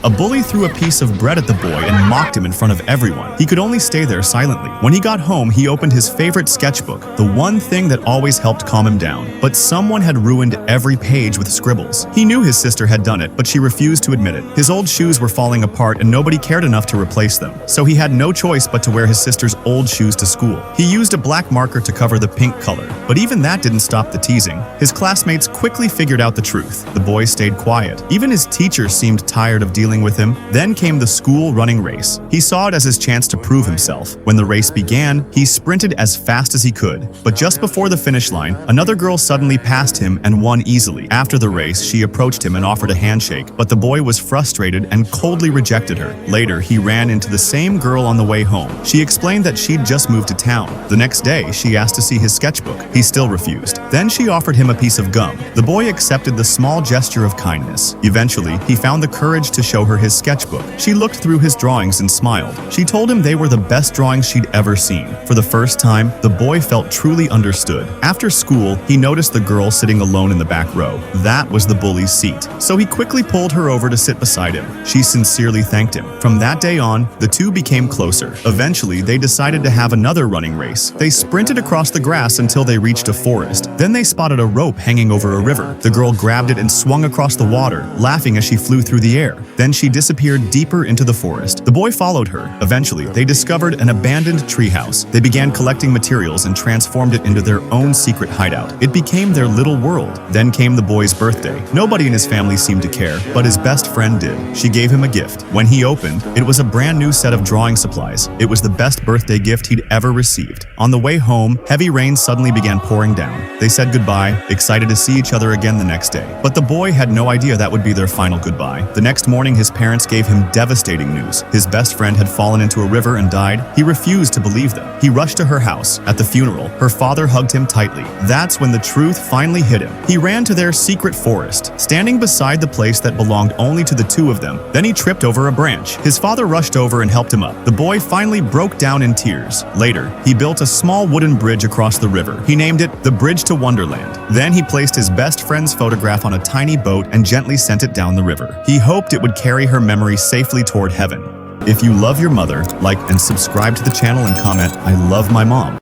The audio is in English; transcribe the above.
A bully threw a piece of bread at the boy and mocked him in front of everyone. He could only stay there silently. When he got home, he opened his favorite sketchbook, the one thing that always helped calm him down. But someone had ruined every page with scribbles. He knew his sister had done it, but she refused to admit it. His old shoes were falling apart and nobody cared enough to replace them. So he had no choice but to wear his sister's old shoes to school. He used a black marker to cover the pink color, but even that didn't stop the teasing. His classmates quickly figured out the truth. The boy stayed quiet. Even his teacher seemed tired of dealing with him. Then came the school running race. He saw it as his chance to prove himself. When the race began, he sprinted as fast as he could. But just before the finish line, another girl suddenly passed him and won easily. After the race, she approached him and offered a handshake, but the boy was frustrated and coldly rejected her. Later, he ran into the same girl on the way home. She explained that she'd just moved to town. The next day, she asked to see his sketchbook. He still refused. Then she offered him a piece of gum. The boy accepted the small gesture of kindness. Eventually, he found the courage to show her his sketchbook. She looked through his drawings and smiled. She told him they were the best drawings she'd ever seen. For the first time, the boy felt truly understood. After school, he noticed the girl sitting alone in the back row. That was the bully's seat. So he quickly pulled her over to sit beside him. She sincerely thanked him. From that day on, the two became closer. Eventually, they decided to have another running race. They sprinted across the grass until they reached a forest. Then they spotted a rope hanging over a river. The girl grabbed it and swung across the water, laughing as she flew through the air. Then she disappeared deeper into the forest. The boy followed her. Eventually, they discovered an abandoned treehouse. They began collecting materials and transformed it into their own secret hideout. It became their little world. Then came the boy's birthday. Nobody in his family seemed to care, but his best friend did. She gave him a gift. When he opened, it was a brand new set of drawing supplies. It was the best birthday gift he'd ever received. On the way home, heavy rain suddenly began pouring down. They said goodbye, excited to see each other again the next day. But the boy had no idea that would be their final goodbye. The next morning, his parents gave him devastating news. His best friend had fallen into a river and died. He refused to believe them. He rushed to her house. At the funeral, her father hugged him tightly. That's when the truth finally hit him. He ran to their secret forest, standing beside the place that belonged only to the two of them. Then he tripped over a branch. His father rushed over and helped him up. The boy finally broke down in tears. Later, he built a small wooden bridge across the river. He named it the Bridge to Wonderland. Then he placed his best friend's photograph on a tiny boat and gently sent it down the river. He hoped it would carry her memory safely toward heaven. If you love your mother, like and subscribe to the channel and comment, "I love my mom."